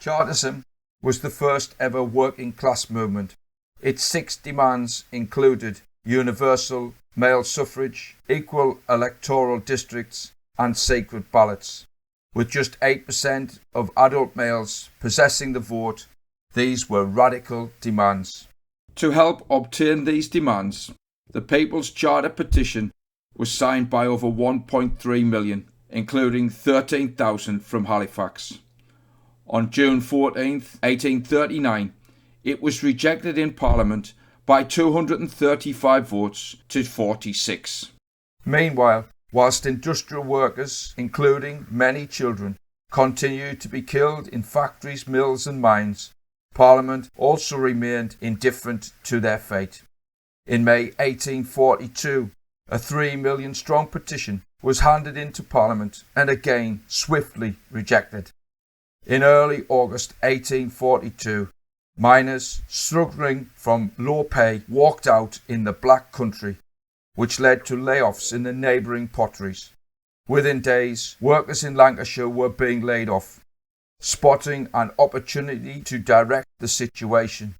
Chartism was the first ever working class movement. Its 6 demands included universal male suffrage, equal electoral districts and secret ballots. With just 8% of adult males possessing the vote, these were radical demands. To help obtain these demands, the People's Charter petition was signed by over 1.3 million, including 13,000 from Halifax. On June 14, 1839, it was rejected in Parliament by 235 votes to 46. Meanwhile, whilst industrial workers, including many children, continued to be killed in factories, mills and mines, Parliament also remained indifferent to their fate. In May 1842, a 3 million strong petition was handed into Parliament and again swiftly rejected. In early August 1842, miners struggling from low pay walked out in the Black Country, which led to layoffs in the neighbouring potteries. Within days, workers in Lancashire were being laid off. Spotting an opportunity to direct the situation,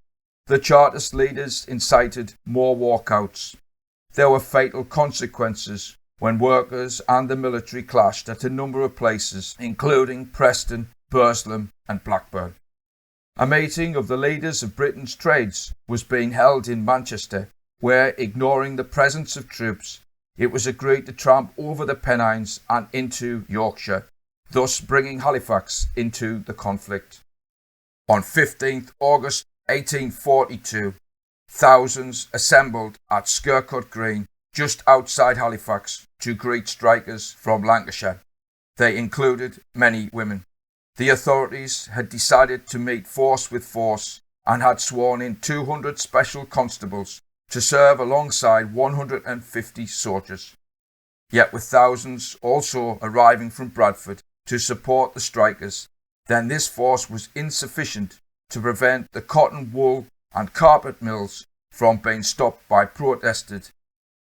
the Chartist leaders incited more walkouts. There were fatal consequences when workers and the military clashed at a number of places, including Preston, Burslem and Blackburn. A meeting of the leaders of Britain's trades was being held in Manchester, where, ignoring the presence of troops, it was agreed to tramp over the Pennines and into Yorkshire, thus bringing Halifax into the conflict. On 15th August 1842, thousands assembled at Skircote Green, just outside Halifax, to greet strikers from Lancashire. They included many women. The authorities had decided to meet force with force and had sworn in 200 special constables to serve alongside 150 soldiers. Yet with thousands also arriving from Bradford to support the strikers, then this force was insufficient to prevent the cotton, wool and carpet mills from being stopped by protesters,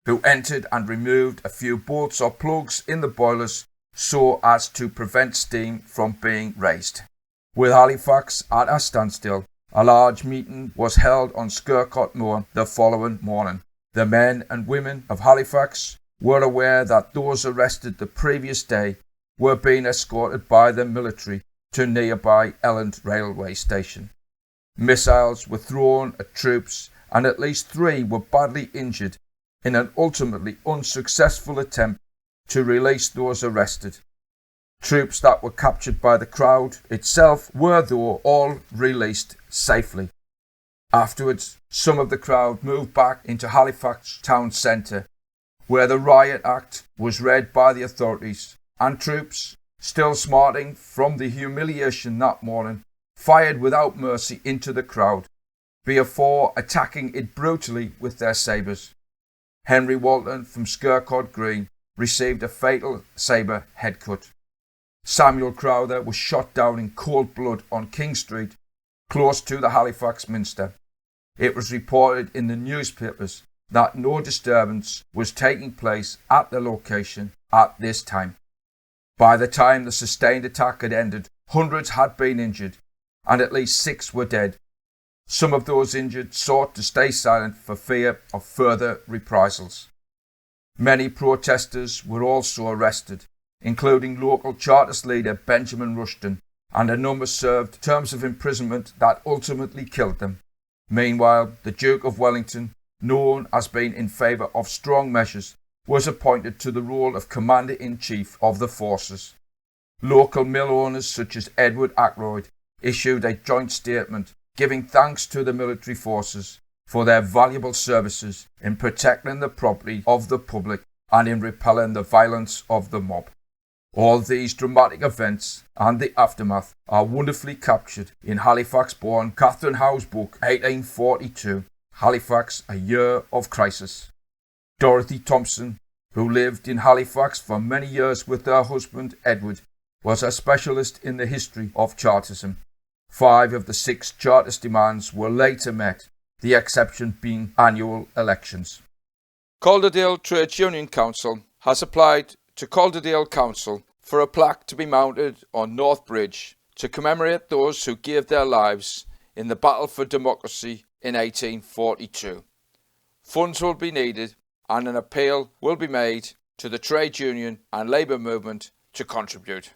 who entered and removed a few bolts or plugs in the boilers so as to prevent steam from being raised. With Halifax at a standstill, a large meeting was held on Skircote Moor the following morning. The men and women of Halifax were aware that those arrested the previous day were being escorted by the military to nearby Elland railway station. Missiles were thrown at troops and at least 3 were badly injured in an ultimately unsuccessful attempt to release those arrested. Troops that were captured by the crowd itself were, though, all released safely. Afterwards, some of the crowd moved back into Halifax town centre, where the riot act was read by the authorities, and troops, still smarting from the humiliation that morning, fired without mercy into the crowd, before attacking it brutally with their sabres. Henry Walton from Skircote Green received a fatal sabre headcut. Samuel Crowther was shot down in cold blood on King Street, close to the Halifax Minster. It was reported in the newspapers that no disturbance was taking place at the location at this time. By the time the sustained attack had ended, hundreds had been injured, and at least 6 were dead. Some of those injured sought to stay silent for fear of further reprisals. Many protesters were also arrested, including local Chartist leader Benjamin Rushton, and a number served terms of imprisonment that ultimately killed them. Meanwhile, the Duke of Wellington, known as being in favour of strong measures, was appointed to the role of Commander-in-Chief of the forces. Local mill owners such as Edward Ackroyd issued a joint statement giving thanks to the military forces for their valuable services in protecting the property of the public and in repelling the violence of the mob. All these dramatic events and the aftermath are wonderfully captured in Halifax-born Catherine Howe's book 1842, Halifax, A Year of Crisis. Dorothy Thompson, who lived in Halifax for many years with her husband Edward, was a specialist in the history of Chartism. 5 of the 6 Chartist demands were later met, the exception being annual elections. Calderdale Trades Union Council has applied to Calderdale Council for a plaque to be mounted on North Bridge to commemorate those who gave their lives in the battle for democracy in 1842. Funds will be needed and an appeal will be made to the trade union and labour movement to contribute.